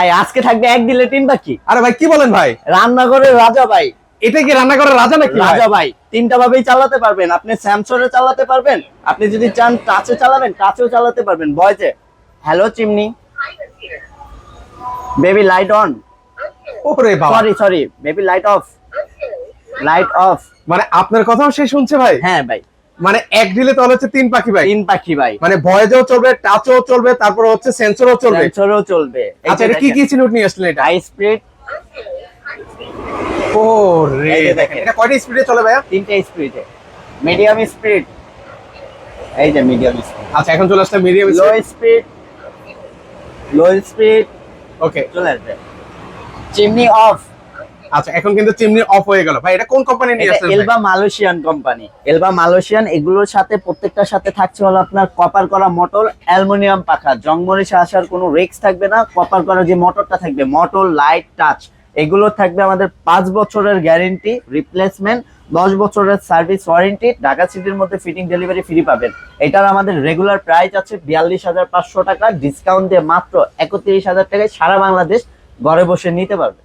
ভাই আজকে থাকবে এক দিলে তিন বাকি। আরে ভাই কি বলেন ভাই, রান্নাঘরের রাজা ভাই, এটা কি রান্নাঘরের রাজা নাকি ভাই? রাজা ভাই তিনটা ভাবেই চালাতে পারবেন। আপনি স্যামসংয়ে চালাতে পারবেন, আপনি যদি চান টাচে চালাবেন, টাচেও চালাতে পারবেন। ভয়েসে hello chimney, baby light on, ওরে বাবা, sorry baby light off, light off. মানে আপনার কথাও সে শুনছে ভাই? হ্যাঁ ভাই, মানে এক দিলে তাহলে হচ্ছে তিন পাখি ভাই। তিন পাখি ভাই, মানে ভয়েসও চলবে, টাচও চলবে, তারপর হচ্ছে সেন্সরও চলবে। সেন্সরও চলবে। আচ্ছা এটা কি কি চিনুট নিয়ে আসলেন এটা? হাই স্পিড, ওরে এই যে দেখেন, দেখেন। এটা কয়টা স্পিডে চলে ভাইয়া? তিনটে স্পিডে। মিডিয়াম স্পিড, এই যে মিডিয়াম স্পিড। আচ্ছা এখন চলে আসছে medium low speed, low speed ওকে। চলে আসবে। Chimney of. আচ্ছা এখন কিন্তু চিমনি অফ হয়ে গেল ভাই। এটা কোন কোম্পানি নিয়ে এটা আসলেন ভাই? এলবা মালয়েশিয়ান কোম্পানি, এলবা মালয়েশিয়ান। এগুলোর সাথে প্রত্যেকটার সাথে থাকছে হলো আপনার কপার করা মোটর, অ্যালুমিনিয়াম পাখা, জংমরিচে আসার কোনো রিস্ক থাকবে না। কপার করা যে মোটরটা থাকবে, মোটর লাইট টাচ, এগুলো থাকবে আমাদের 5 বছরের গ্যারেন্টি, রিপ্লেসমেন্ট 10 বছরের সার্ভিস ওয়ারেন্টি। ঢাকা সিটির মধ্যে ফিটিং ডেলিভারি ফ্রি পাবেন। এটার আমাদের রেগুলার প্রাইস আছে 42,500 টাকা, ডিসকাউন্ট দিয়ে মাত্র 31,000 টাকায় সারা বাংলাদেশ ঘরে বসে নিতে পারবে।